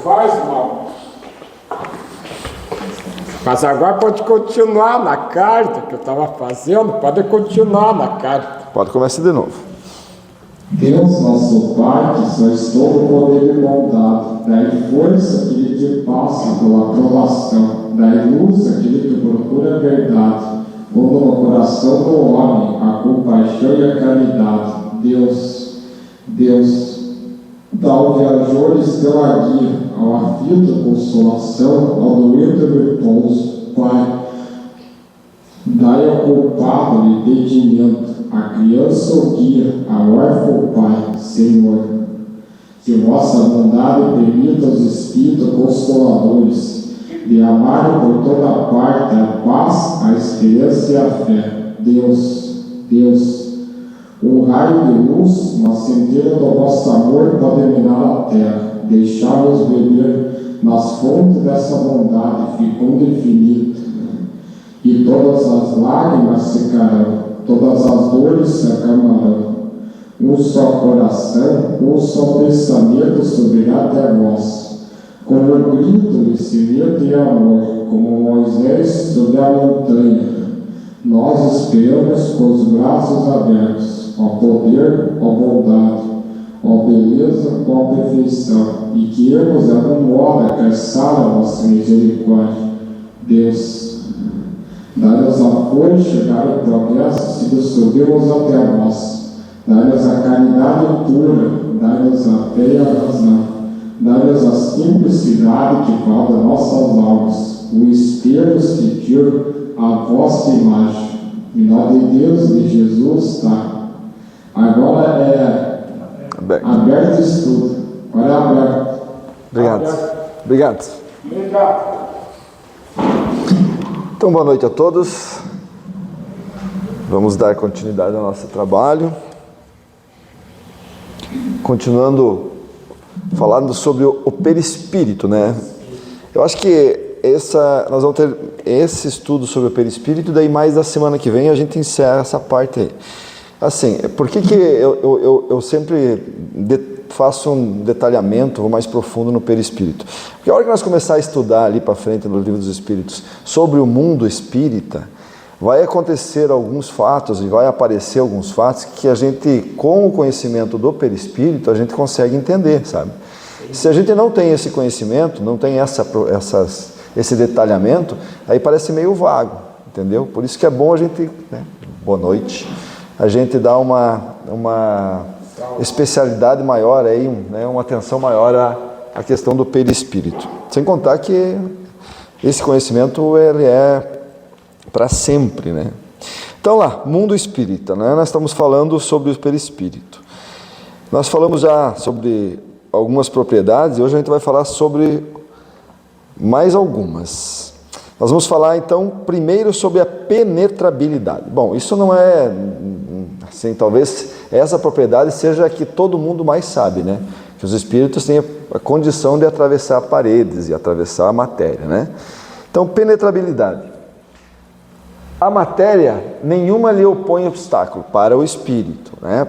faz mal. Mas agora pode continuar na carta que eu estava fazendo, pode continuar na carta. Pode começar de novo. Deus, nosso Pai, que sois todo poder e bondade, dai força àquele que passa pela provação, dai luz àquele que procura a verdade, pondo no coração do homem a compaixão e a caridade. Deus, dá aos viajores pela guia, ao aflito consolação, ao doente repouso. Pai, dai ao culpado entendimento, a criança o guia, a órfã o pai. Senhor, que vossa bondade permita aos espíritos consoladores de amar por toda parte a paz, a esperança e a fé. Deus, um raio de luz, uma centelha do vosso amor pode iluminar a terra, deixar-nos beber nas fontes dessa bondade fecunda e infinita, e todas as lágrimas secarão, todas as dores se acalmarão. Um só coração, um só pensamento subirá até vós, como um grito de cimento e amor, como Moisés sobre a montanha. Nós esperamos com os braços abertos, ó poder, ó bondade, ó beleza, ó perfeição, e que ermos a algum modo alcançar a vossa misericórdia. Deus, dai-nos a força, chegar ao progresso, se nos subirmos até vós. Dai-nos a caridade pura, dai-nos a fé e a razão, dai-nos a simplicidade que guarda nossas almas, o espelho que tira a vossa imagem. Em nome de Deus, de Jesus, tá? Agora é aberto o estudo. Agora é aberto. Obrigado. Então, boa noite a todos. Vamos dar continuidade ao nosso trabalho. Continuando falando sobre o perispírito, né? Eu acho que nós vamos ter esse estudo sobre o perispírito, daí mais da semana que vem a gente encerra essa parte aí. Assim, por que eu sempre faço um detalhamento mais profundo no perispírito? Porque a hora que nós começar a estudar ali para frente no Livro dos Espíritos sobre o mundo espírita, vai acontecer alguns fatos e vai aparecer alguns fatos que a gente, com o conhecimento do perispírito, a gente consegue entender, sabe? Se a gente não tem esse conhecimento, não tem esse detalhamento, aí parece meio vago, entendeu? Por isso que é bom a gente, né? Boa noite, a gente dá uma especialidade maior aí, né? Uma atenção maior à questão do perispírito. Sem contar que esse conhecimento ele é para sempre, né? Então lá, mundo espírita, né? Nós estamos falando sobre o perispírito. Nós falamos já sobre algumas propriedades e hoje a gente vai falar sobre mais algumas. Nós vamos falar então primeiro sobre a penetrabilidade. Bom, isso não é assim, talvez essa propriedade seja a que todo mundo mais sabe, né? Que os espíritos têm a condição de atravessar paredes e atravessar a matéria, né? Então, penetrabilidade. A matéria, nenhuma lhe opõe obstáculo para o espírito, né?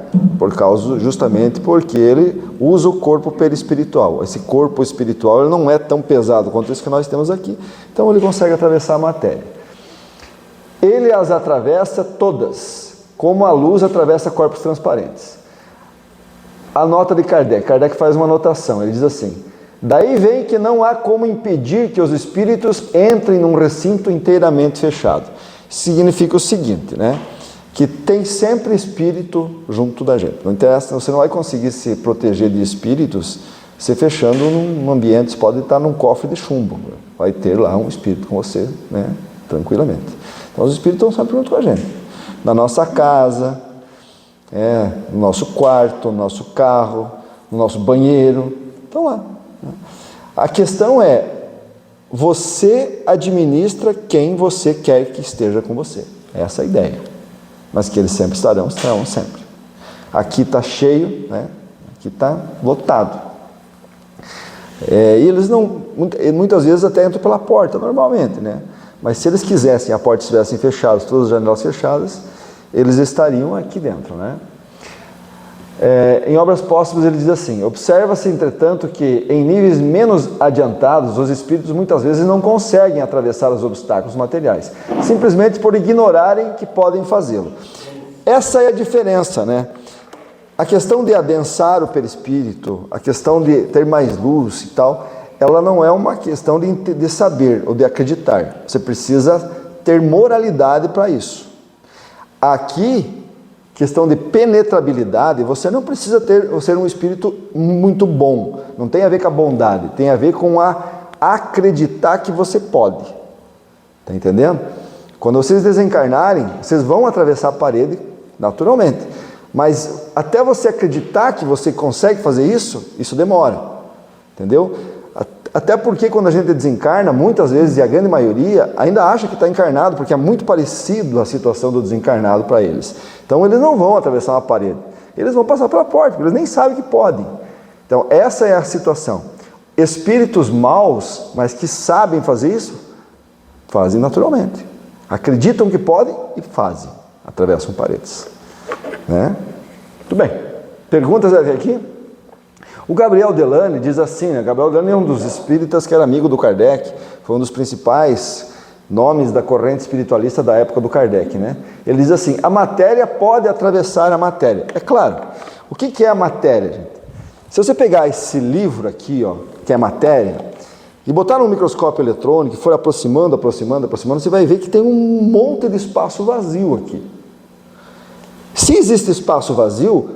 Justamente porque ele usa o corpo perispiritual. Esse corpo espiritual ele não é tão pesado quanto isso que nós temos aqui, então ele consegue atravessar a matéria. Ele as atravessa todas, como a luz atravessa corpos transparentes. A nota de Kardec faz uma anotação, ele diz assim: daí vem que não há como impedir que os espíritos entrem num recinto inteiramente fechado. Significa o seguinte, né? Que tem sempre espírito junto da gente. Não interessa, você não vai conseguir se proteger de espíritos se fechando num ambiente, você pode estar num cofre de chumbo. Vai ter lá um espírito com você, né? Tranquilamente. Então os espíritos estão sempre junto com a gente. Na nossa casa, no nosso quarto, no nosso carro, no nosso banheiro, estão lá. A questão é, você administra quem você quer que esteja com você. Essa é a ideia. Mas que eles sempre estarão sempre. Aqui está cheio, né? Aqui está lotado. E eles não, muitas vezes até entram pela porta, normalmente, né? Mas se eles quisessem, a porta estivessem fechadas, todas as janelas fechadas, eles estariam aqui dentro, né? Em Obras Póstumas ele diz assim: observa-se, entretanto, que em níveis menos adiantados, os espíritos muitas vezes não conseguem atravessar os obstáculos materiais, simplesmente por ignorarem que podem fazê-lo. Essa é a diferença, né? A questão de adensar o perispírito, a questão de ter mais luz e tal, ela não é uma questão de saber ou de acreditar. Você precisa ter moralidade para isso. Aqui, questão de penetrabilidade, você não precisa ser um espírito muito bom. Não tem a ver com a bondade, tem a ver com acreditar que você pode. Está entendendo? Quando vocês desencarnarem, vocês vão atravessar a parede naturalmente. Mas até você acreditar que você consegue fazer isso demora. Entendeu? Até porque quando a gente desencarna, muitas vezes, e a grande maioria, ainda acha que está encarnado, porque é muito parecido a situação do desencarnado para eles. Então eles não vão atravessar uma parede, eles vão passar pela porta, porque eles nem sabem que podem. Então essa é a situação. Espíritos maus, mas que sabem fazer isso, fazem naturalmente. Acreditam que podem e fazem, atravessam paredes. Né? Muito bem. Perguntas aqui? O Gabriel Delane diz assim, né? Gabriel Delane é um dos espíritas que era amigo do Kardec, foi um dos principais nomes da corrente espiritualista da época do Kardec, né? Ele diz assim: a matéria pode atravessar a matéria. É claro. O que é a matéria, gente? Se você pegar esse livro aqui, ó, que é matéria, e botar num microscópio eletrônico, e for aproximando, você vai ver que tem um monte de espaço vazio aqui. Se existe espaço vazio,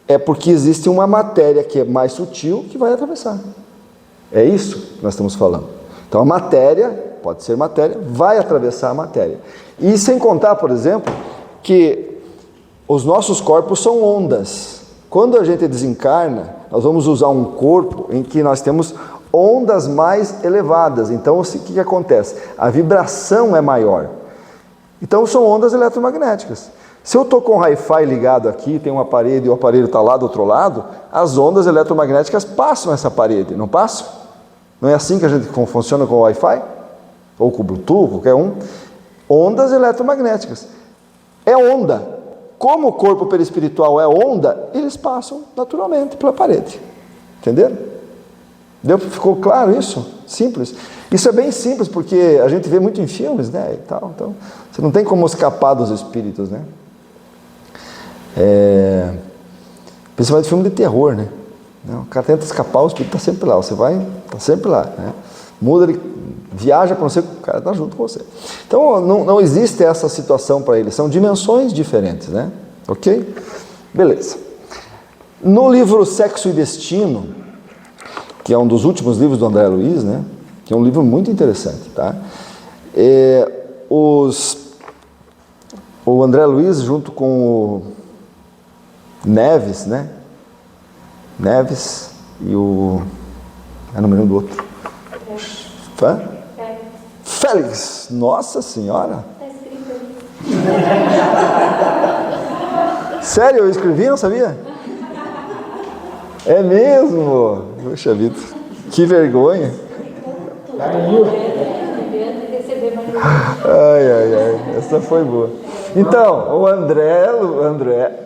é porque existe uma matéria que é mais sutil que vai atravessar. É isso que nós estamos falando. Então a matéria, pode ser matéria, vai atravessar a matéria. E sem contar, por exemplo, que os nossos corpos são ondas. Quando a gente desencarna, nós vamos usar um corpo em que nós temos ondas mais elevadas. Então o que acontece? A vibração é maior. Então são ondas eletromagnéticas. Se eu estou com o Wi-Fi ligado aqui, tem uma parede e o aparelho está lá do outro lado, as ondas eletromagnéticas passam essa parede, não passam? Não é assim que a gente funciona com o Wi-Fi? Ou com o Bluetooth, qualquer um? Ondas eletromagnéticas. É onda. Como o corpo perispiritual é onda, eles passam naturalmente pela parede. Entenderam? Ficou claro isso? Simples. Isso é bem simples, porque a gente vê muito em filmes, né? E tal, então, você não tem como escapar dos espíritos, né? Principalmente filme de terror, né? O cara tenta escapar, o espírito está sempre lá. Você vai, está sempre lá, né? Muda, ele viaja para você, o cara está junto com você. Então não existe essa situação para eles, são dimensões diferentes, né? Ok? Beleza. No livro Sexo e Destino, que é um dos últimos livros do André Luiz, né? Que é um livro muito interessante, tá? O André Luiz, junto com o Neves, né? Neves e o... não me lembro do outro. Félix. Nossa Senhora! Está escrito ali. Sério, eu escrevi, não sabia? É mesmo? Poxa vida, que vergonha! Ai, essa foi boa. Então, o André,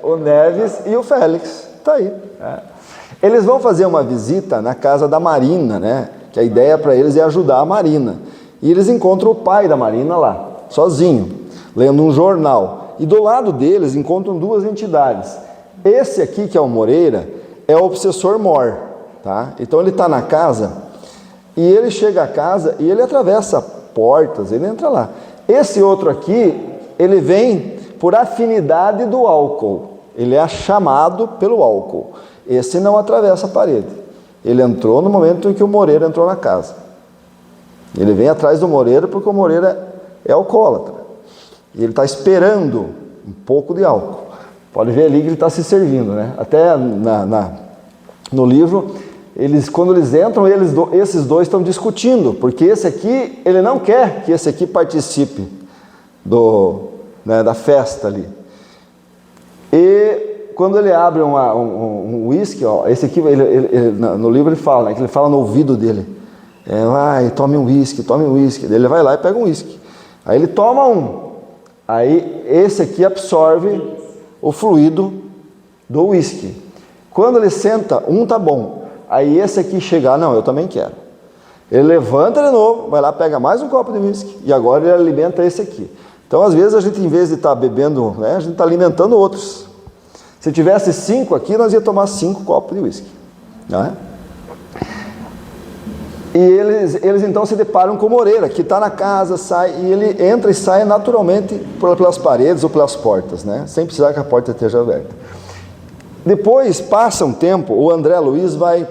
o Neves e o Félix, tá aí. Eles vão fazer uma visita na casa da Marina, né? Que a ideia para eles é ajudar a Marina. E eles encontram o pai da Marina lá, sozinho, lendo um jornal. E do lado deles encontram duas entidades. Esse aqui, que é o Moreira, é o obsessor Mor, tá? Então ele está na casa e ele chega à casa e ele atravessa portas, ele entra lá. Esse outro aqui, ele vem por afinidade do álcool. Ele é chamado pelo álcool. Esse não atravessa a parede. Ele entrou no momento em que o Moreira entrou na casa. Ele vem atrás do Moreira porque o Moreira é alcoólatra. E ele está esperando um pouco de álcool. Pode ver ali que ele está se servindo, né? Até no livro, quando eles entram, esses dois estão discutindo, porque esse aqui, ele não quer que esse aqui participe da festa ali. E quando ele abre um uísque, esse aqui, no livro ele fala, né, que ele fala no ouvido dele, tome um uísque. Ele vai lá e pega um uísque. Aí ele toma um. Aí esse aqui absorve o fluido do uísque. Quando ele senta, um tá bom. Aí esse aqui chega, não, eu também quero. Ele levanta de novo, vai lá, pega mais um copo de uísque e agora ele alimenta esse aqui. Então, às vezes, a gente, em vez de estar bebendo, né, a gente está alimentando outros. Se tivesse 5 aqui, nós ia tomar 5 copos de uísque. Né? E eles então se deparam com o Moreira, que está na casa, sai, e ele entra e sai naturalmente pelas paredes ou pelas portas, né? Sem precisar que a porta esteja aberta. Depois, passa um tempo, o André Luiz vai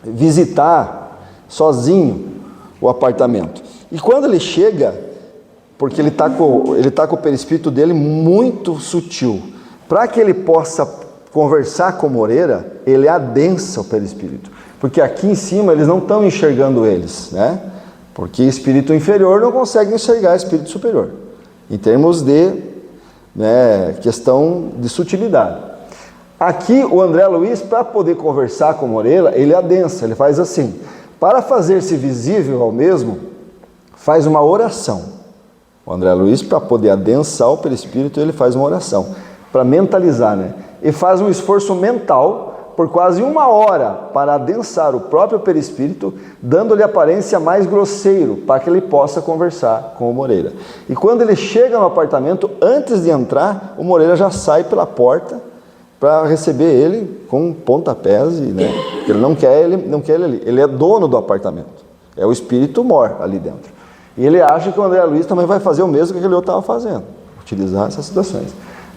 visitar sozinho o apartamento. E quando ele chega, porque ele está com o perispírito dele muito sutil, para que ele possa conversar com o Moreira, ele adensa o perispírito. Porque aqui em cima eles não estão enxergando eles, né? Porque espírito inferior não consegue enxergar espírito superior, em termos de questão de sutilidade. Aqui o André Luiz, para poder conversar com o Moreira, ele adensa, ele faz assim, para fazer-se visível ao mesmo, faz uma oração. O André Luiz, para poder adensar o perispírito, ele faz uma oração, para mentalizar, né? E faz um esforço mental por quase 1 hora para adensar o próprio perispírito, dando-lhe aparência mais grosseiro, para que ele possa conversar com o Moreira. E quando ele chega no apartamento, antes de entrar, o Moreira já sai pela porta para receber ele com pontapés, né? Ele não quer ele ali. Ele é dono do apartamento. É o espírito mor ali dentro. E ele acha que o André Luiz também vai fazer o mesmo que aquele outro estava fazendo, utilizar essas situações.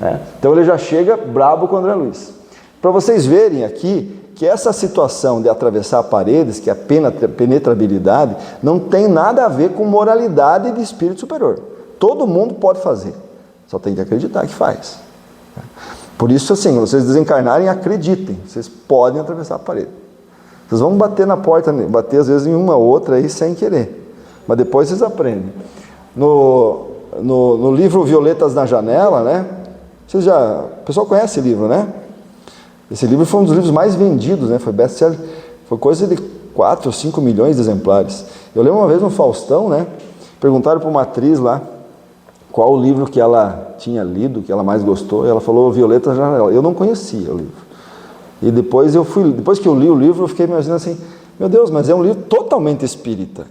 Né? Então ele já chega brabo com o André Luiz. Para vocês verem aqui que essa situação de atravessar paredes, que é a penetrabilidade, não tem nada a ver com moralidade de espírito superior. Todo mundo pode fazer, só tem que acreditar que faz. Por isso, assim, vocês desencarnarem, acreditem, vocês podem atravessar a parede. Vocês vão bater na porta, bater às vezes em uma ou outra aí sem querer, mas depois vocês aprendem. No livro Violetas na Janela, né? O pessoal conhece esse livro, né? Esse livro foi um dos livros mais vendidos, né? Foi best-seller, foi coisa de 4 ou 5 milhões de exemplares. Eu lembro uma vez no Faustão, né? Perguntaram para uma atriz lá qual o livro que ela tinha lido, que ela mais gostou, e ela falou Violeta na Janela. Eu não conhecia o livro. E depois que eu li o livro, eu fiquei imaginando assim, meu Deus, mas é um livro totalmente espírita.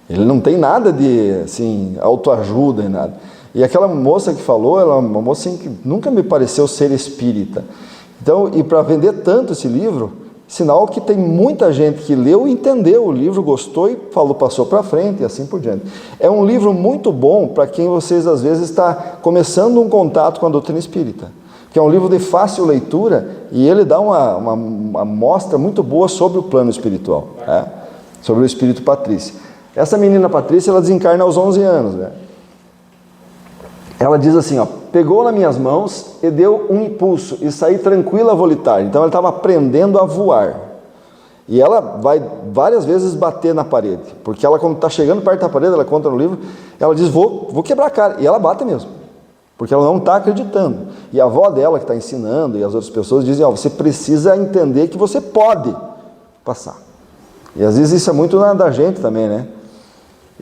Ele não tem nada de, assim, autoajuda e nada. E aquela moça que falou, ela é uma moça assim, que nunca me pareceu ser espírita. Então, e para vender tanto esse livro, sinal que tem muita gente que leu e entendeu o livro, gostou e passou para frente e assim por diante. É um livro muito bom para quem vocês às vezes está começando um contato com a doutrina espírita, que é um livro de fácil leitura e ele dá uma mostra muito boa sobre o plano espiritual, né? Sobre o espírito Patrícia. Essa menina Patrícia, ela desencarna aos 11 anos, né? Ela diz assim, ó, pegou nas minhas mãos e deu um impulso e saí tranquila a volitar. Então ela estava aprendendo a voar. E ela vai várias vezes bater na parede, porque ela quando está chegando perto da parede, ela conta no livro, ela diz, vou quebrar a cara. E ela bate mesmo, porque ela não está acreditando. E a avó dela que está ensinando e as outras pessoas dizem, ó, você precisa entender que você pode passar. E às vezes isso é muito da gente também, né?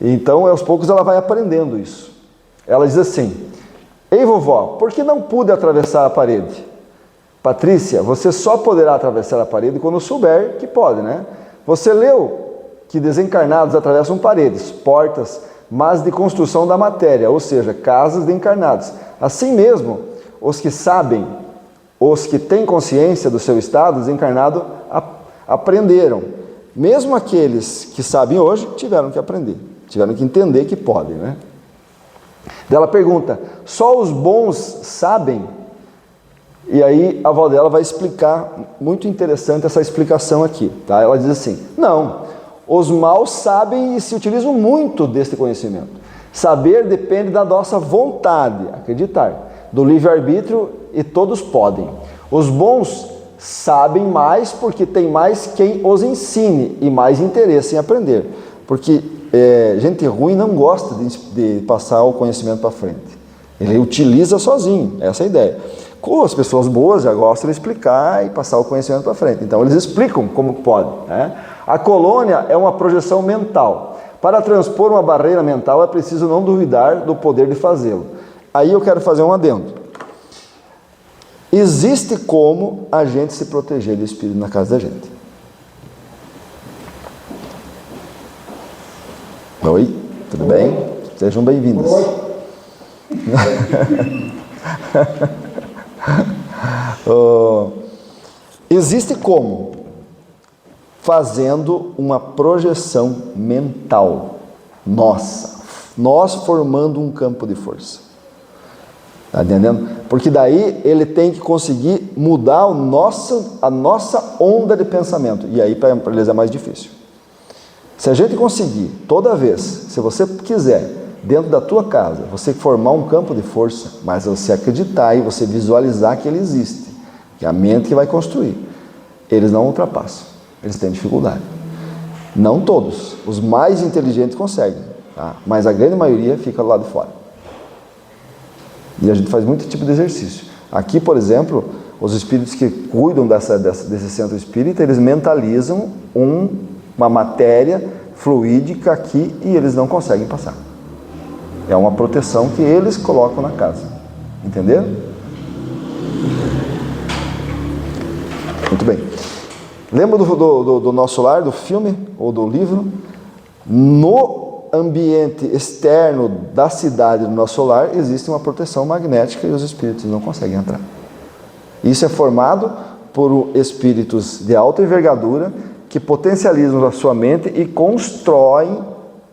Então aos poucos ela vai aprendendo isso. Ela diz assim, ei vovó, por que não pude atravessar a parede? Patrícia, você só poderá atravessar a parede quando souber que pode, né? Você leu que desencarnados atravessam paredes, portas, mas de construção da matéria, ou seja, casas de encarnados. Assim mesmo, os que sabem, os que têm consciência do seu estado desencarnado, aprenderam. Mesmo aqueles que sabem hoje, tiveram que aprender, tiveram que entender que podem, né? Ela pergunta, só os bons sabem? E aí a avó dela vai explicar, muito interessante essa explicação aqui, tá? Ela diz assim, não, os maus sabem e se utilizam muito deste conhecimento. Saber depende da nossa vontade, acreditar, do livre-arbítrio e todos podem. Os bons sabem mais porque tem mais quem os ensine e mais interesse em aprender, porque gente ruim não gosta de passar o conhecimento para frente. Ele utiliza sozinho, essa é a ideia. Com as pessoas boas já gostam de explicar e passar o conhecimento para frente. Então eles explicam como pode, né? A colônia é uma projeção mental. Para transpor uma barreira mental é preciso não duvidar do poder de fazê-lo. Aí eu quero fazer um adendo. Existe como a gente se proteger do espírito na casa da gente. Oi, tudo bem? Sejam bem-vindos. Existe como? Fazendo uma projeção mental nossa, nós formando um campo de força. Está entendendo? Porque daí ele tem que conseguir mudar a nossa onda de pensamento. E aí para eles é mais difícil. Se a gente conseguir, toda vez, se você quiser, dentro da tua casa, você formar um campo de força, mas você acreditar e você visualizar que ele existe, que é a mente que vai construir, eles não ultrapassam, eles têm dificuldade. Não todos, os mais inteligentes conseguem, tá? Mas a grande maioria fica do lado de fora. E a gente faz muito tipo de exercício. Aqui, por exemplo, os espíritos que cuidam desse centro espírita, eles mentalizam uma matéria fluídica aqui e eles não conseguem passar. É uma proteção que eles colocam na casa. Entenderam? Muito bem. Lembra do nosso lar, do filme ou do livro? No ambiente externo da cidade do nosso lar existe uma proteção magnética e os espíritos não conseguem entrar. Isso é formado por espíritos de alta envergadura que potencializam a sua mente e constroem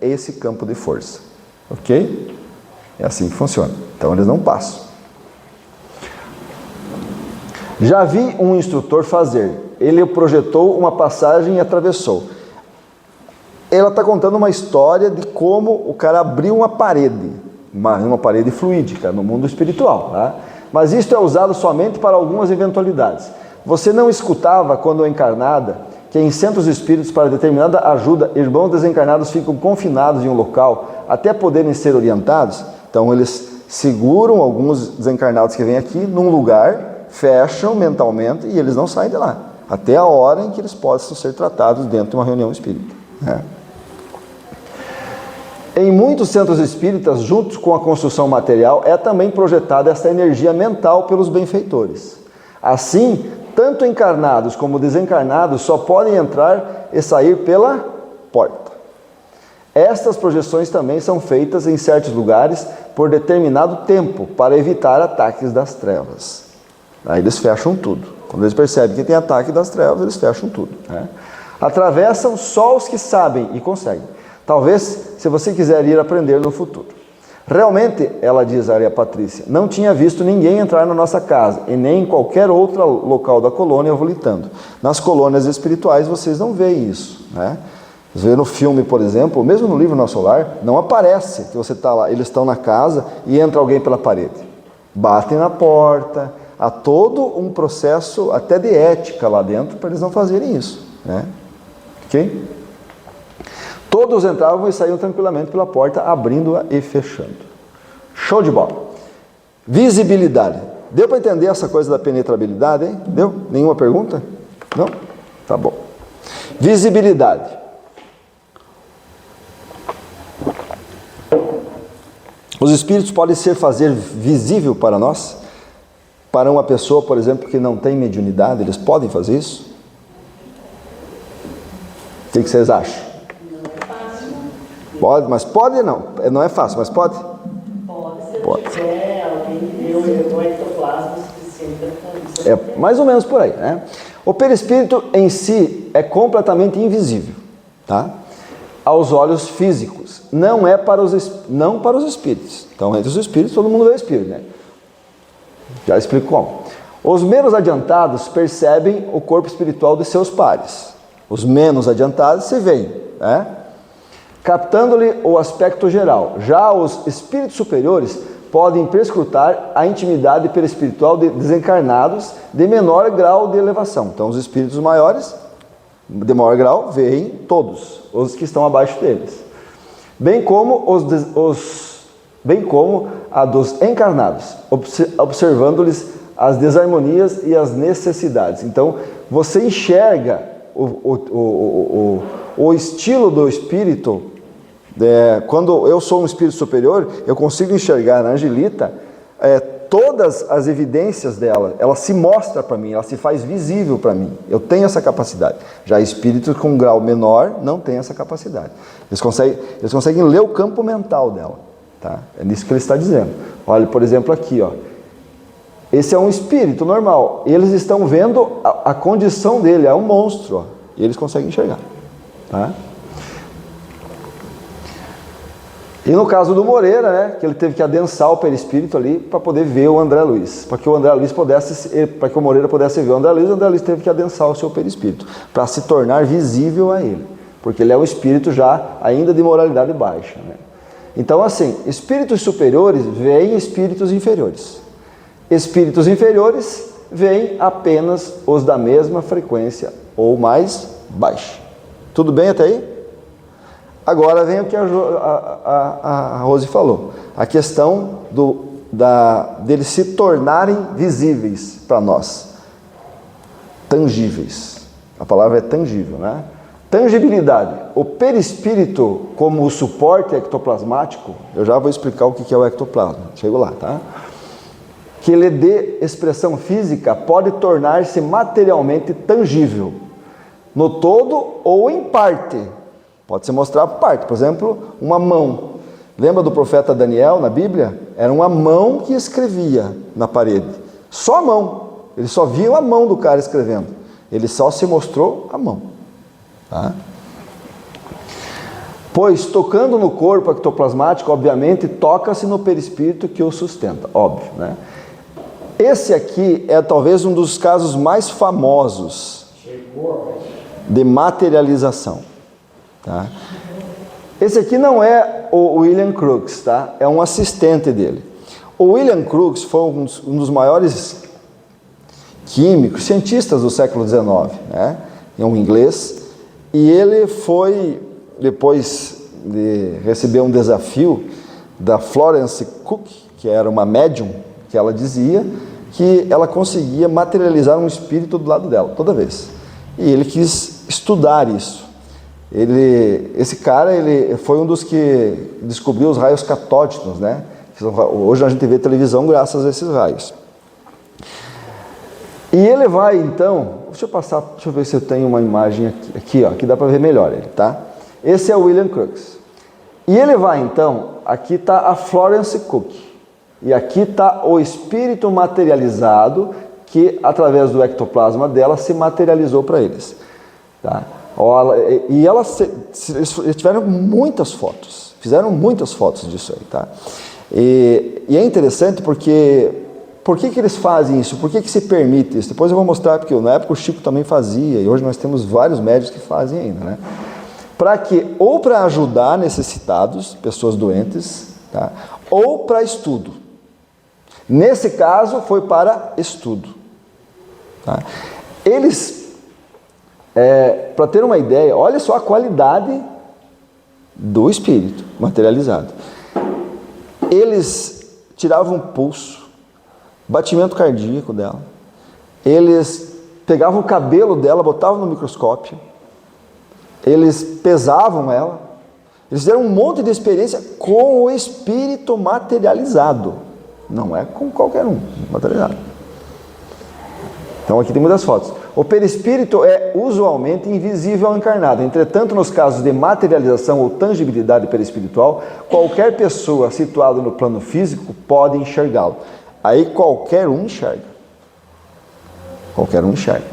esse campo de força. Ok? É assim que funciona. Então eles não passam. Já vi um instrutor fazer. Ele projetou uma passagem e atravessou. Ela está contando uma história de como o cara abriu uma parede. Uma parede fluídica no mundo espiritual. Tá? Mas isso é usado somente para algumas eventualidades. Você não escutava, quando encarnada, que em centros espíritos, para determinada ajuda, irmãos desencarnados ficam confinados em um local até poderem ser orientados? Então eles seguram alguns desencarnados que vêm aqui num lugar, fecham mentalmente e eles não saem de lá, até a hora em que eles possam ser tratados dentro de uma reunião espírita. Em muitos centros espíritas, junto com a construção material, é também projetada essa energia mental pelos benfeitores. Assim, tanto encarnados como desencarnados só podem entrar e sair pela porta. Estas projeções também são feitas em certos lugares por determinado tempo, para evitar ataques das trevas. Aí eles fecham tudo. Quando eles percebem que tem ataque das trevas, eles fecham tudo. Atravessam só os que sabem e conseguem. Talvez, se você quiser ir aprender no futuro. Realmente, ela diz a Maria Patrícia, não tinha visto ninguém entrar na nossa casa e nem em qualquer outro local da colônia volitando. Nas colônias espirituais vocês não veem isso, né? Você vê no filme, por exemplo, mesmo no livro Nosso Lar, não aparece que você está lá, eles estão na casa e entra alguém pela parede. Batem na porta, há todo um processo até de ética lá dentro para eles não fazerem isso, né? Ok? Todos entravam e saíam tranquilamente pela porta, abrindo-a e fechando. Show de bola. Visibilidade. Deu para entender essa coisa da penetrabilidade, hein? Deu? Nenhuma pergunta? Não? Tá bom. Visibilidade. Os espíritos podem ser fazer visível para nós? Para uma pessoa, por exemplo, que não tem mediunidade, eles podem fazer isso? O que vocês acham? Pode, mas pode não. Não é fácil, mas pode? Pode. Se tiver alguém que deu um ectoplasma suficiente. É mais ou menos por aí, né? O perispírito em si é completamente invisível, tá? Aos olhos físicos. Não para os espíritos. Então, entre os espíritos, todo mundo vê o espírito, né? Já explico como. Os menos adiantados percebem o corpo espiritual de seus pares. Os menos adiantados se veem, né? Captando-lhe o aspecto geral. Já os espíritos superiores podem perscrutar a intimidade perispiritual de desencarnados de menor grau de elevação. Então, os espíritos maiores, de maior grau, veem todos os que estão abaixo deles. Bem como a dos encarnados, observando-lhes as desarmonias e as necessidades. Então, você enxerga o estilo do espírito. Quando eu sou um espírito superior, eu consigo enxergar na Angelita todas as evidências dela, ela se mostra para mim, ela se faz visível para mim. Eu tenho essa capacidade. Já espíritos com um grau menor não têm essa capacidade. Eles conseguem ler o campo mental dela. Tá? É nisso que ele está dizendo. Olha, por exemplo, aqui, ó. Esse é um espírito normal. Eles estão vendo a condição dele, é um monstro, ó, e eles conseguem enxergar. Tá? E no caso do Moreira, né, que ele teve que adensar o perispírito ali para poder ver o André Luiz. Para que o Moreira pudesse ver o André Luiz teve que adensar o seu perispírito, para se tornar visível a ele. Porque ele é um espírito já ainda de moralidade baixa. Né? Então, assim, espíritos superiores veem espíritos inferiores. Espíritos inferiores veem apenas os da mesma frequência ou mais baixa. Tudo bem até aí? Agora vem o que a Rose falou. A questão deles se tornarem visíveis para nós. Tangíveis. A palavra é tangível, né? Tangibilidade. O perispírito, como o suporte ectoplasmático, eu já vou explicar o que é o ectoplasma. Chego lá, tá? Que ele dê expressão física, pode tornar-se materialmente tangível. No todo ou em parte. Pode se mostrar parte, por exemplo, uma mão. Lembra do profeta Daniel na Bíblia? Era uma mão que escrevia na parede. Só a mão. Ele só via a mão do cara escrevendo. Ele só se mostrou a mão. Tá? Pois, tocando no corpo ectoplasmático, obviamente, toca-se no perispírito que o sustenta. Óbvio, né? Esse aqui é talvez um dos casos mais famosos de materialização. Tá? Esse aqui não é o William Crookes, tá? É um assistente dele. O William Crookes foi um dos maiores químicos, cientistas do século XIX, né? É um inglês, e ele foi, depois de receber um desafio da Florence Cook, que era uma médium, que ela dizia que ela conseguia materializar um espírito do lado dela, toda vez. E ele quis estudar isso. Esse cara foi um dos que descobriu os raios catódicos, né? Hoje a gente vê televisão graças a esses raios. E ele vai então, deixa eu ver se eu tenho uma imagem aqui, ó, que dá para ver melhor ele, tá? Esse é o William Crookes. E ele vai então, aqui está a Florence Cook, e aqui está o espírito materializado que através do ectoplasma dela se materializou para eles, tá? E eles tiveram muitas fotos, fizeram muitas fotos disso aí, tá? E é interessante porque, por que eles fazem isso? Por que se permite isso? Depois eu vou mostrar, porque na época o Chico também fazia, e hoje nós temos vários médicos que fazem ainda, né? Ou para ajudar necessitados, pessoas doentes, tá? Ou para estudo. Nesse caso foi para estudo, tá? Eles... para ter uma ideia, olha só a qualidade do espírito materializado. Eles tiravam o pulso, batimento cardíaco dela, eles pegavam o cabelo dela, botavam no microscópio, eles pesavam ela, eles fizeram um monte de experiência com o espírito materializado, não é com qualquer um, materializado. Então aqui tem muitas fotos. O perispírito é usualmente invisível ao encarnado. Entretanto, nos casos de materialização ou tangibilidade perispiritual, qualquer pessoa situada no plano físico pode enxergá-lo. Aí qualquer um enxerga. Qualquer um enxerga.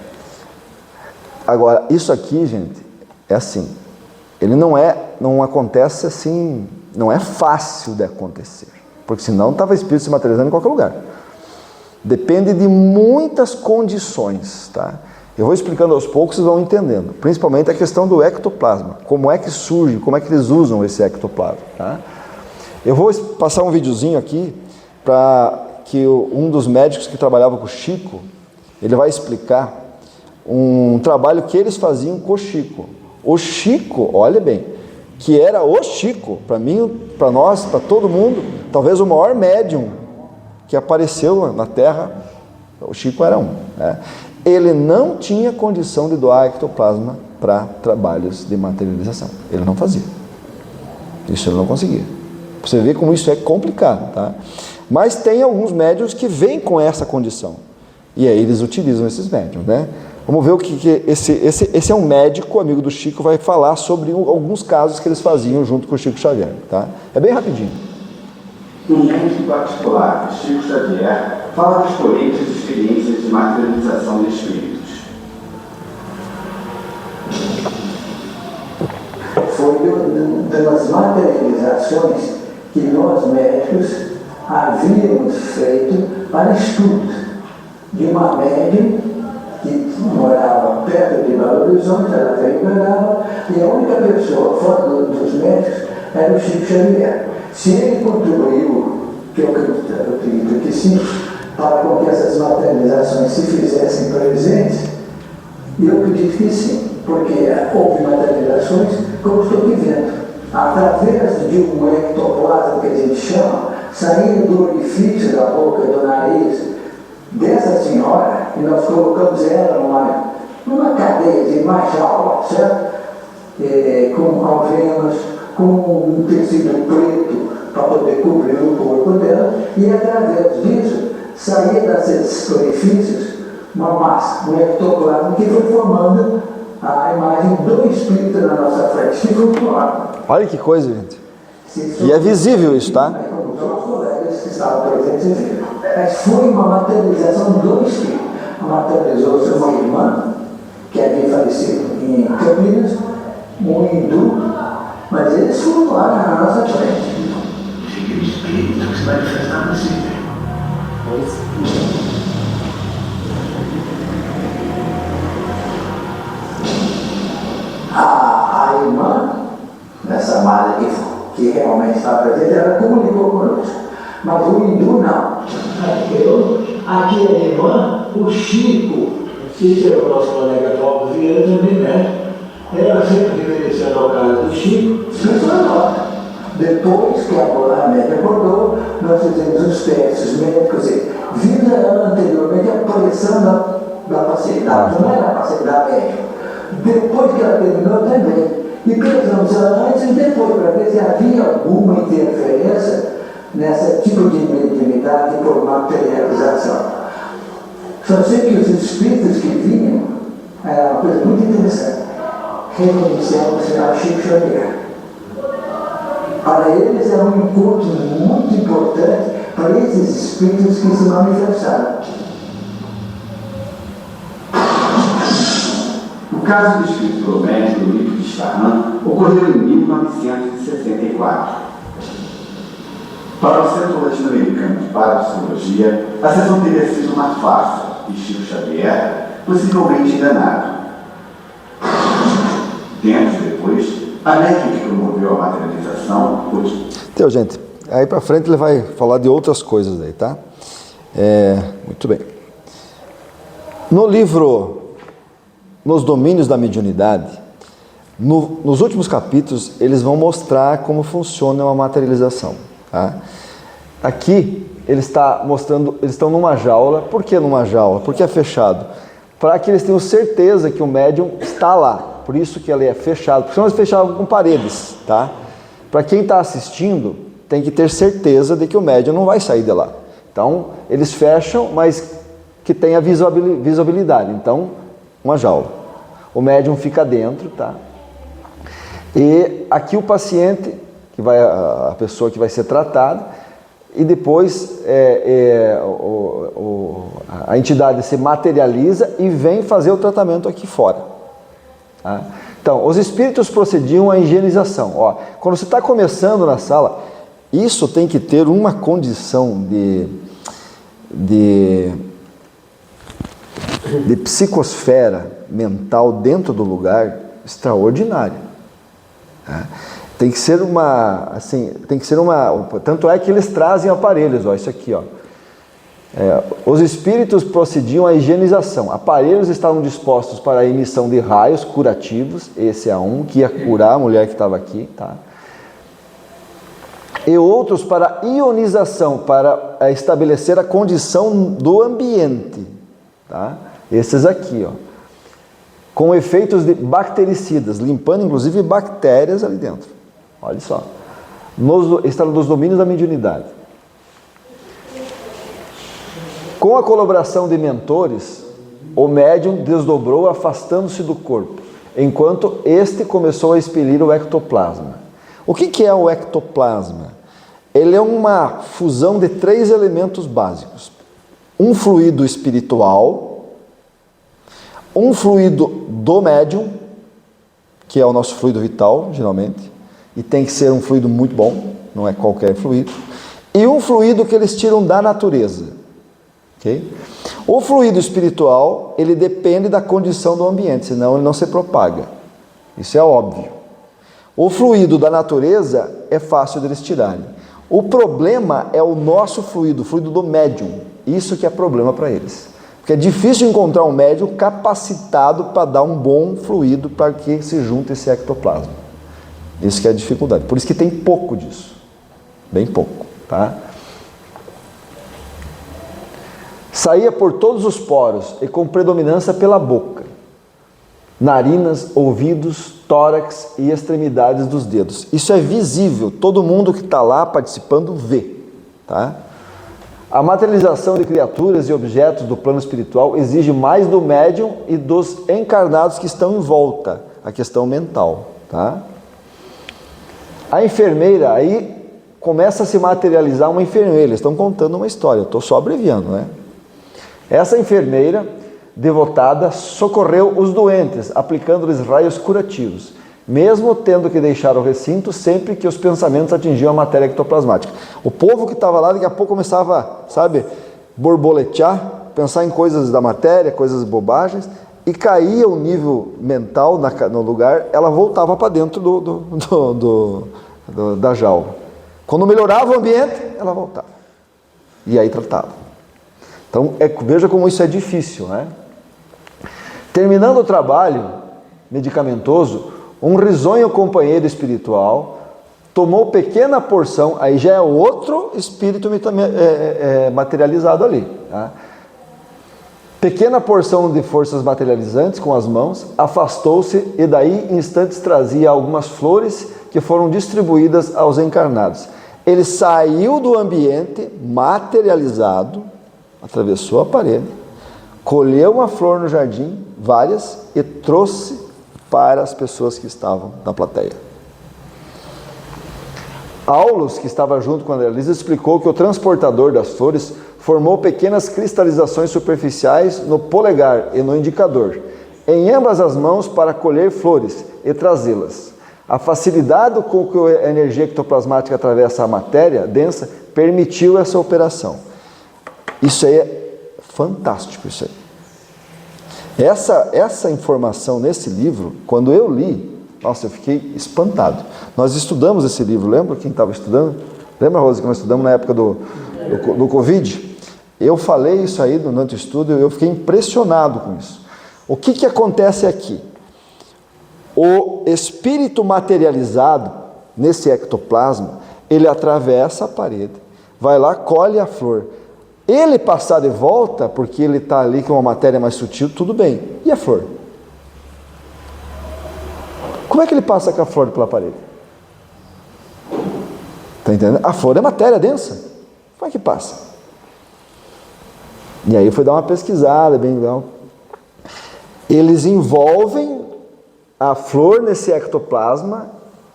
Agora, isso aqui, gente, é assim. Ele não acontece assim, não é fácil de acontecer. Porque senão estava espírito se materializando em qualquer lugar. Depende de muitas condições, tá? Eu vou explicando aos poucos, vocês vão entendendo. Principalmente a questão do ectoplasma. Como é que surge, como é que eles usam esse ectoplasma, tá? Eu vou passar um videozinho aqui para que um dos médicos que trabalhava com o Chico, ele vai explicar um trabalho que eles faziam com o Chico. O Chico, olha bem, que era o Chico, para mim, para nós, para todo mundo, talvez o maior médium que apareceu na Terra, o Chico era um, né? Ele não tinha condição de doar ectoplasma para trabalhos de materialização. Ele não fazia. Isso ele não conseguia. Você vê como isso é complicado, tá? Mas tem alguns médiuns que vêm com essa condição. E aí eles utilizam esses médiuns, né? Vamos ver o que esse é um médico, amigo do Chico, vai falar sobre alguns casos que eles faziam junto com o Chico Xavier, tá? É bem rapidinho. Um médico particular, Chico Xavier, fala das correntes experiências de materialização de espíritos. Foi das materializações que nós médicos havíamos feito para estudos de uma médium que morava perto de Belo Horizonte, ela veio e pegava, e a única pessoa fora dos médicos era o Chico Xavier. Se ele contribuiu, que eu acredito que sim, para com que essas materializações se fizessem presentes, eu acredito que sim, porque houve materializações, como estou vivendo, através de um ectoplasma que a gente chama, saindo do orifício da boca e do nariz dessa senhora, e nós colocamos ela numa cadeia de uma jaula, certo? Com alvenas, com um tecido preto para poder cobrir o corpo dela, e através disso saía desses orifícios uma massa, um ectoplasma que foi formando a imagem do espírito na nossa frente, que flutuava. Olha que coisa, gente. E é visível isso, tá? Como todos os colegas que estavam presentes viram. Mas foi uma materialização do espírito. Materializou-se uma irmã que havia falecido em Campinas, um hindu, mas eles flutuaram na nossa frente. O espírito se manifestar no céu. A irmã, nessa malha que realmente estava presente, ela comunicou conosco. Mas o hindu não. Aqui a irmã, o Chico, que é o nosso colega Paulo Vieira também, né? Ela sempre referenciando ao caso do Chico, fez uma nota. Depois que a médica acordou, nós fizemos os testes médicos e vimos ela anteriormente a pressão da paciente, não era a paciente da médica. Depois que ela terminou também. E pesamos ela antes e depois, para ver se havia alguma interferência nesse tipo de mediunidade por materialização. Só sei que os espíritos que vinham, era uma coisa muito interessante, reconheceram o senhor Chico Xavier. Para eles era um encontro muito importante para esses espíritos que se manifestaram. O caso do espírito doméstico do livro de Starran ocorreu em 1964. Para o Centro Latino-Americano de Parapsicologia, a sessão teria sido uma farsa e Chico Xavier possivelmente enganado. Tempos depois, a médium que promoveu a materialização... Então, gente, aí para frente ele vai falar de outras coisas aí, tá? Muito bem. No livro Nos Domínios da Mediunidade, nos últimos capítulos, eles vão mostrar como funciona uma materialização, tá? Aqui, ele está mostrando, eles estão numa jaula. Por que numa jaula? Porque é fechado. Para que eles tenham certeza que o médium está lá. Por isso que ele é fechado. Porque senão eles fechavam com paredes, tá? Para quem está assistindo, tem que ter certeza de que o médium não vai sair de lá. Então, eles fecham, mas que tenha visibilidade. Então, uma jaula. O médium fica dentro, tá? E aqui o paciente, a pessoa que vai ser tratada, e depois a entidade se materializa e vem fazer o tratamento aqui fora. Tá? Então, os espíritos procediam à higienização. Ó, quando você está começando na sala, isso tem que ter uma condição de psicosfera mental dentro do lugar extraordinária. Tá? Tem que ser tanto é que eles trazem aparelhos, ó, isso aqui, ó. Os espíritos procediam à higienização. Aparelhos estavam dispostos para a emissão de raios curativos, esse é um que ia curar a mulher que estava aqui, tá? E outros para ionização, para estabelecer a condição do ambiente, tá? Esses aqui, ó, com efeitos de bactericidas, limpando inclusive bactérias ali dentro. Olha só, está nos domínios da mediunidade. Com a colaboração de mentores, o médium desdobrou afastando-se do corpo, enquanto este começou a expelir o ectoplasma. O que é o ectoplasma? Ele é uma fusão de 3 elementos básicos. Um fluido espiritual, um fluido do médium, que é o nosso fluido vital, geralmente, e tem que ser um fluido muito bom, não é qualquer fluido, e um fluido que eles tiram da natureza. Okay? O fluido espiritual, ele depende da condição do ambiente, senão ele não se propaga. Isso é óbvio. O fluido da natureza é fácil deles tirarem. O problema é o nosso fluido, o fluido do médium. Isso que é problema para eles. Porque é difícil encontrar um médium capacitado para dar um bom fluido para que se junte esse ectoplasma. Isso que é a dificuldade. Por isso que tem pouco disso. Bem pouco, tá? Saía por todos os poros e com predominância pela boca, narinas, ouvidos, tórax e extremidades dos dedos. Isso é visível, todo mundo que está lá participando vê, tá? A materialização de criaturas e objetos do plano espiritual exige mais do médium e dos encarnados que estão em volta, a questão mental, tá? A enfermeira, aí começa a se materializar uma enfermeira, eles estão contando uma história, eu estou só abreviando, né? Essa enfermeira devotada socorreu os doentes, aplicando-lhes raios curativos, mesmo tendo que deixar o recinto sempre que os pensamentos atingiam a matéria ectoplasmática. O povo que estava lá, daqui a pouco começava, sabe, borboletear, pensar em coisas da matéria, coisas bobagens, e caía o nível mental no lugar, ela voltava para dentro da jaula. Quando melhorava o ambiente, ela voltava. E aí tratava. Então, veja como isso é difícil, né? Terminando o trabalho medicamentoso, um risonho companheiro espiritual tomou pequena porção, aí já é outro espírito materializado ali, tá? Pequena porção de forças materializantes com as mãos, afastou-se e daí em instantes trazia algumas flores que foram distribuídas aos encarnados. Ele saiu do ambiente materializado, atravessou a parede, colheu uma flor no jardim, várias, e trouxe para as pessoas que estavam na plateia. Aulus, que estava junto com André Luiz, explicou que o transportador das flores formou pequenas cristalizações superficiais no polegar e no indicador, em ambas as mãos para colher flores e trazê-las. A facilidade com que a energia ectoplasmática atravessa a matéria densa permitiu essa operação. Isso aí é fantástico, isso aí. Essa informação nesse livro, quando eu li, nossa, eu fiquei espantado. Nós estudamos esse livro, lembra quem estava estudando? Lembra, Rosa, que nós estudamos na época do Covid? Eu falei isso aí durante o estudo, eu fiquei impressionado com isso. O que acontece aqui? O espírito materializado, nesse ectoplasma, ele atravessa a parede, vai lá, colhe a flor. Ele passar de volta, porque ele está ali com uma matéria mais sutil, tudo bem. E a flor? Como é que ele passa com a flor pela parede? Está entendendo? A flor é matéria densa. Como é que passa? E aí foi dar uma pesquisada, bem legal. Eles envolvem a flor nesse ectoplasma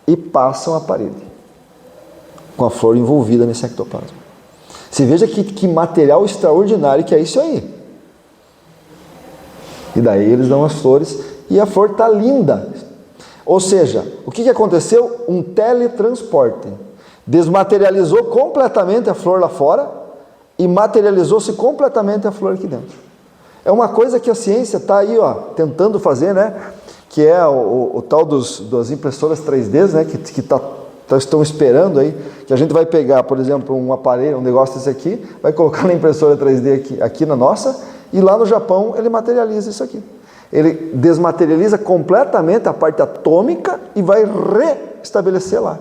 e passam a parede, com a flor envolvida nesse ectoplasma. Você veja que material extraordinário que é isso aí. E daí eles dão as flores e a flor está linda. Ou seja, o que aconteceu? Um teletransporte. Desmaterializou completamente a flor lá fora e materializou-se completamente a flor aqui dentro. É uma coisa que a ciência está aí, ó, tentando fazer, né? Que é o tal das impressoras 3D, né? Que estão esperando aí, que a gente vai pegar, por exemplo, um aparelho, um negócio desse aqui, vai colocar na impressora 3D aqui na nossa, e lá no Japão ele materializa isso aqui. Ele desmaterializa completamente a parte atômica e vai reestabelecer lá.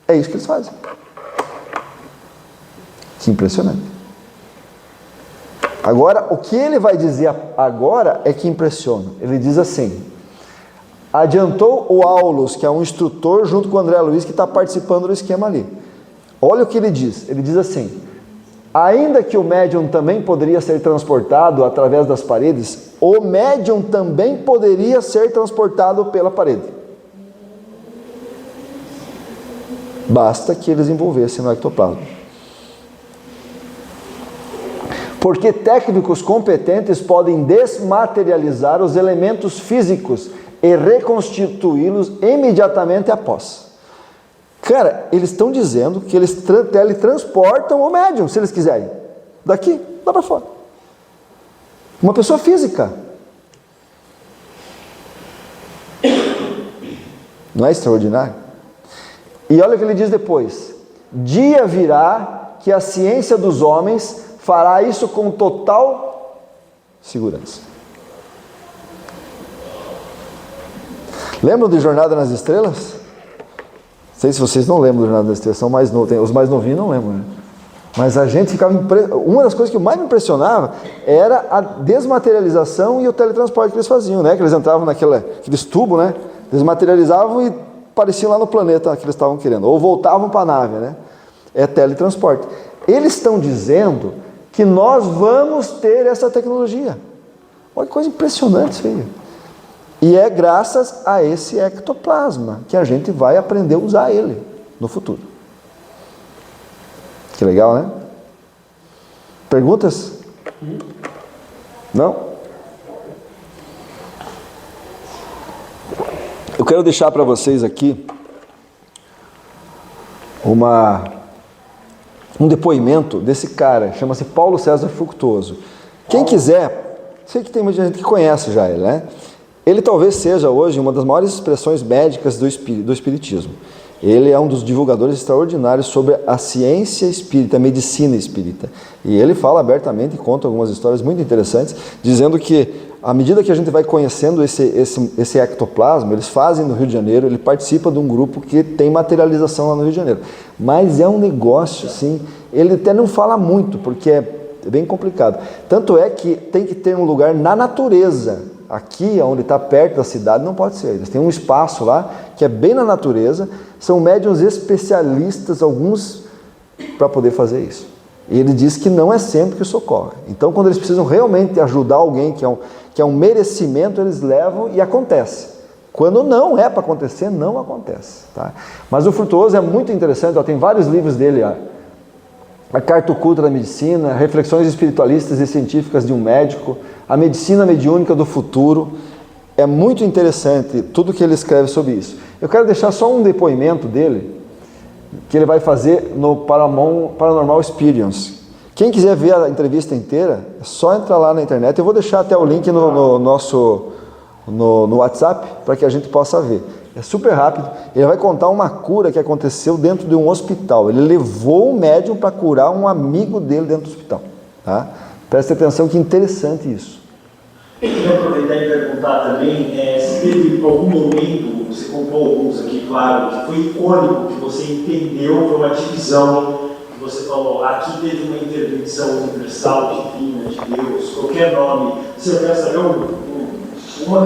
É isso que eles fazem. Que impressionante. Agora, o que ele vai dizer agora é que impressiona. Ele diz assim: adiantou o Aulus, que é um instrutor, junto com o André Luiz, que está participando do esquema ali. Olha o que ele diz. Ele diz assim: Ainda que o médium também poderia ser transportado através das paredes, o médium também poderia ser transportado pela parede. Basta que eles envolvessem no ectoplasma. Porque técnicos competentes podem desmaterializar os elementos físicos e reconstituí-los imediatamente após. Cara, eles estão dizendo que eles teletransportam o médium, se eles quiserem. Daqui, lá para fora. Uma pessoa física. Não é extraordinário? E olha o que ele diz depois. Dia virá que a ciência dos homens fará isso com total segurança. Lembram de Jornada nas Estrelas? Não sei se vocês não lembram do Jornada nas Estrelas, são mais novos. Os mais novinhos não lembram, né? Mas a gente ficava uma das coisas que mais me impressionava era a desmaterialização e o teletransporte que eles faziam, né? Que eles entravam naqueles tubos, né? Desmaterializavam e apareciam lá no planeta que eles estavam querendo, ou voltavam para a nave, né? É teletransporte. Eles estão dizendo que nós vamos ter essa tecnologia. Olha que coisa impressionante isso aí. E é graças a esse ectoplasma que a gente vai aprender a usar ele no futuro. Que legal, né? Perguntas? Não? Eu quero deixar para vocês aqui um depoimento desse cara, chama-se Paulo César Fructuoso. Quem quiser, sei que tem muita gente que conhece já ele, né? Ele talvez seja hoje uma das maiores expressões médicas do espiritismo. Ele é um dos divulgadores extraordinários sobre a ciência espírita, a medicina espírita. E ele fala abertamente e conta algumas histórias muito interessantes, dizendo que à medida que a gente vai conhecendo esse ectoplasma, eles fazem no Rio de Janeiro, ele participa de um grupo que tem materialização lá no Rio de Janeiro. Mas é um negócio, assim, ele até não fala muito, porque é bem complicado. Tanto é que tem que ter um lugar na natureza. Aqui, onde está perto da cidade, não pode ser. Eles têm um espaço lá, que é bem na natureza, são médiuns especialistas, alguns, para poder fazer isso. E ele diz que não é sempre que isso ocorre. Então, quando eles precisam realmente ajudar alguém, que é um merecimento, eles levam e acontece. Quando não é para acontecer, não acontece. Tá? Mas o Frutuoso é muito interessante, ó, tem vários livros dele, ó. A Carta Oculta da Medicina, Reflexões Espiritualistas e Científicas de um Médico, A Medicina Mediúnica do Futuro. É muito interessante tudo que ele escreve sobre isso. Eu quero deixar só um depoimento dele, que ele vai fazer no Paranormal Experience. Quem quiser ver a entrevista inteira, é só entrar lá na internet. Eu vou deixar até o link no WhatsApp, para que a gente possa ver. É super rápido. Ele vai contar uma cura que aconteceu dentro de um hospital. Ele levou um médium para curar um amigo dele dentro do hospital. Tá? Preste atenção, que interessante isso. Eu queria aproveitar e perguntar também se teve algum momento, você contou alguns aqui, claro, que foi icônico, que você entendeu, foi uma divisão, que você falou, aqui teve uma intervenção universal, divina, de Deus, qualquer nome. Você quer saber uma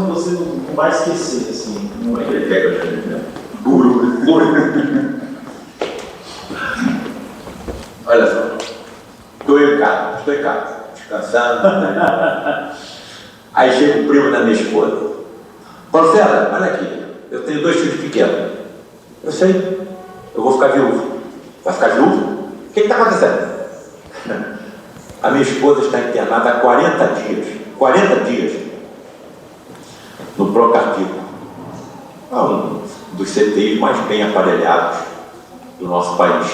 que você não vai esquecer, assim. Como é que ele pega a gente, né? Duro. Olha só, estou em casa, descansando. Aí chega o primo da minha esposa. Marcela, olha aqui, eu tenho 2 filhos pequenos. Eu sei, eu vou ficar viúvo. Vai ficar viúvo? O que está acontecendo? A minha esposa está internada há 40 dias. 40 dias. No Procardíaco. É um dos CTIs mais bem aparelhados do nosso país.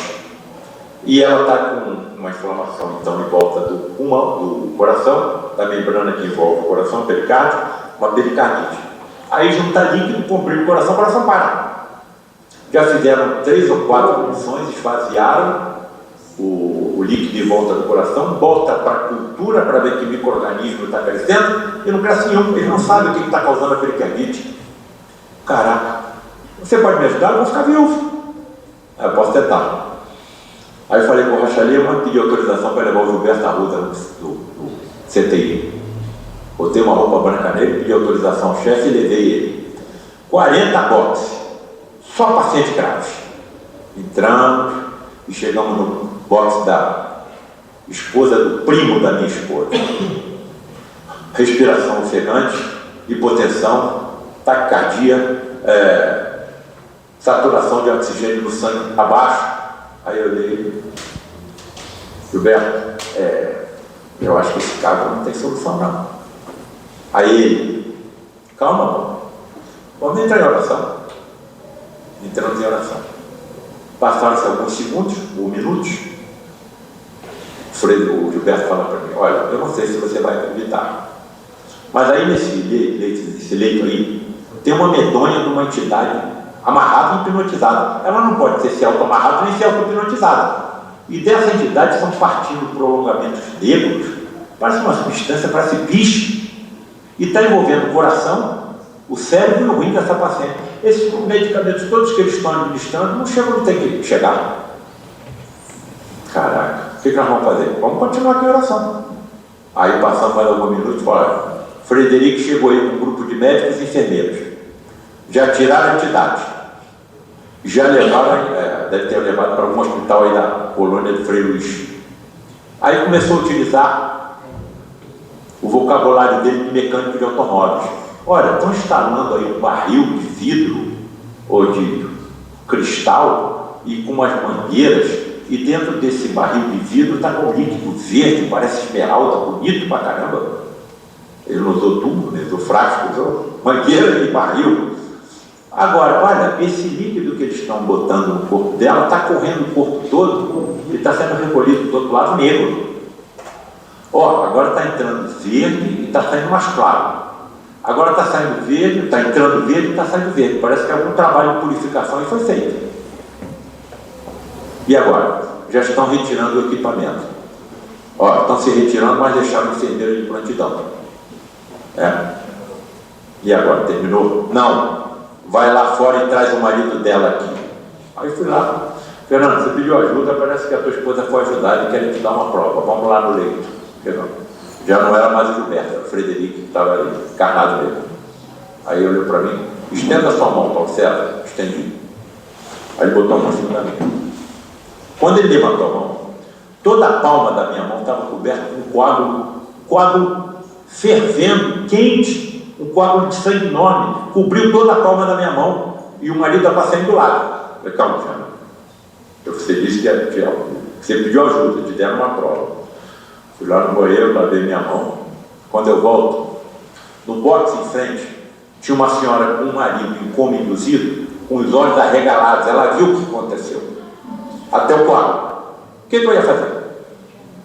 E ela está com uma inflamação, então, em volta do pulmão, do coração, da membrana que envolve o coração, pericárdio, uma pericardite. Aí junta líquido, comprime o coração para. Já fizeram 3 ou 4 punções, esvaziaram o líquido em volta do coração, bota para a cultura para ver que micro-organismo está crescendo e não cresce nenhum, eles não sabem o que está causando a pericardite. Caraca, você pode me ajudar? Eu vou ficar viúvo. Aí eu posso tentar. Aí eu falei com o Rocha Lima, pedi autorização para levar o Gilberto Arruda do CTI. Botei uma roupa branca nele, pedi autorização ao chefe e levei ele. 40 boxes, só pacientes graves. Entramos e chegamos no box esposa do primo da minha esposa. Respiração ofegante, hipotensão, taquicardia, saturação de oxigênio no sangue abaixo. Aí eu olhei, Gilberto, eu acho que esse caso não tem solução não. Aí ele, calma, amor, vamos entrar em oração. Entramos em oração. Passaram-se alguns segundos ou minutos. O Gilberto fala para mim, olha, eu não sei se você vai acreditar, mas aí nesse leito aí, tem uma medonha de uma entidade amarrada e hipnotizada. Ela não pode ser se auto-amarrada nem se auto-hipnotizada. E dessa entidade são partindo prolongamentos negros, parece uma substância, parece bicho, e está envolvendo o coração, o cérebro e o rim dessa paciente. Esses medicamentos todos que eles estão administrando não chegam, não tem que chegar. Caraca, o que nós vamos fazer? Vamos continuar aqui a oração. Aí passamos mais alguns minutos e falaram, Frederico chegou aí com um grupo de médicos e enfermeiros. Já tiraram a entidade. Já levaram, deve ter levado para algum hospital aí da colônia do Frei Luís. Aí começou a utilizar o vocabulário dele de mecânico de automóveis. Olha, estão instalando aí um barril de vidro ou de cristal e com umas mangueiras, e dentro desse barril de vidro está com líquido verde, parece esmeralda, bonito pra caramba. Ele não usou tubo, ele usou frasco, usou mangueira e barril. Agora, olha, esse líquido que eles estão botando no corpo dela está correndo o corpo todo e está sendo recolhido do outro lado negro. Ó, agora está entrando verde e está saindo mais claro. Agora está saindo verde, está entrando verde e está saindo verde. Parece que algum trabalho de purificação foi feito. E agora? Já estão retirando o equipamento. Ó, estão se retirando, mas deixaram o enfermeiro de prontidão. E agora? Terminou? Não. Vai lá fora e traz o marido dela aqui. Aí fui lá. Fernando, você pediu ajuda, parece que a tua esposa foi ajudar e quer te dar uma prova. Vamos lá no leito. Fernando. Já não era mais o Gilberto, era o Frederico que estava ali, encarnado nele. Aí ele olhou para mim, estenda sua mão, Paulo César. Estendi. Aí ele botou a mão em cima da minha. Quando ele levantou a mão, toda a palma da minha mão estava coberta com um coágulo fervendo, quente, um coágulo de sangue enorme, cobriu toda a palma da minha mão, e o marido estava saindo do lado. Eu falei, calma, Fernando. Você disse que você pediu ajuda, te deram uma prova. Fui lá no banheiro, lavei minha mão. Quando eu volto, no box em frente, tinha uma senhora com um marido em coma induzido, com os olhos arregalados. Ela viu o que aconteceu. Até o quadro. O que eu ia fazer?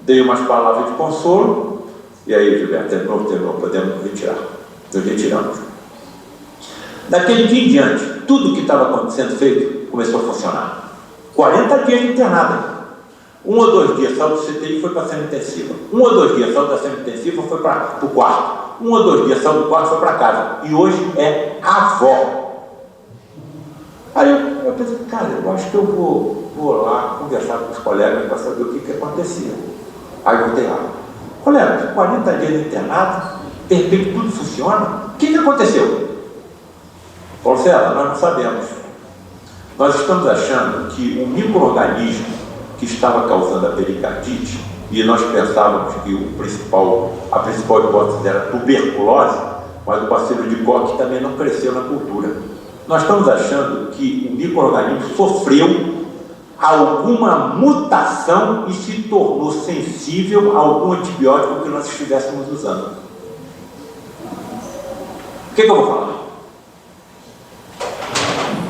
Dei umas palavras de consolo, e aí, Gilberto, terminou, podemos retirar. Nós retiramos. Daquele dia em diante, tudo que estava sendo feito começou a funcionar. 40 dias de internada. 1 ou 2 dias saiu do CTI e foi para a semi-intensiva. 1 ou 2 dias saiu da semi-intensiva e foi para o quarto. 1 ou 2 dias saiu do quarto e foi para casa. E hoje é avó. Aí eu pensei, cara, eu acho que eu vou lá conversar com os colegas para saber o que acontecia. Aí eu voltei lá. Colegas, 40 dias de internado, de repente tudo funciona. O que aconteceu? Paulo César, nós não sabemos. Nós estamos achando que um micro-organismo que estava causando a pericardite, e nós pensávamos que a principal hipótese era tuberculose, mas o bacilo de Koch também não cresceu na cultura. Nós estamos achando que o micro-organismo sofreu alguma mutação e se tornou sensível a algum antibiótico que nós estivéssemos usando. O que eu vou falar?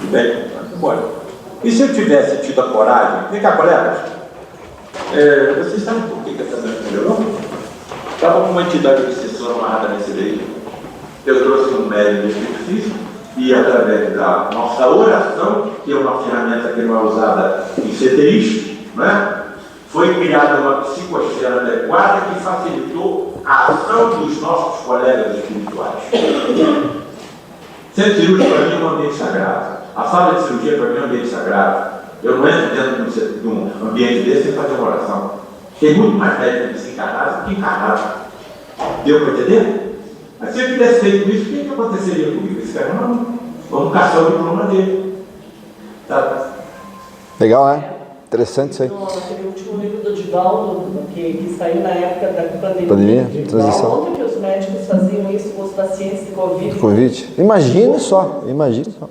Tudo bem? Vamos embora. E se eu tivesse tido a coragem, vem cá, colegas, vocês sabem por que essa doença melhorou? Estava com uma entidade obsessora amarrada nesse leito. Eu trouxe um médico de exercício e, através da nossa oração, que é uma ferramenta que não é usada em CTIs, né? Foi criada uma psicosfera adequada que facilitou a ação dos nossos colegas espirituais. Centro cirúrgico para mim é um ambiente sagrado. A sala de cirurgia para mim é um ambiente sagrado. Eu não entro dentro de um ambiente desse sem fazer uma oração. Tem muito mais médicos desencarnados do que encarnados. Deu para entender? Mas se eu tivesse feito isso, o que aconteceria comigo? Esse cara não. Vamos caçar o diploma dele. Tá? Legal, né? Interessante isso aí. Não, aquele último livro do Divaldo, que saiu na época da pandemia. Pandemia, transição. Conta que os médicos faziam isso com os pacientes de Covid. Covid. Imagine só, imagine só.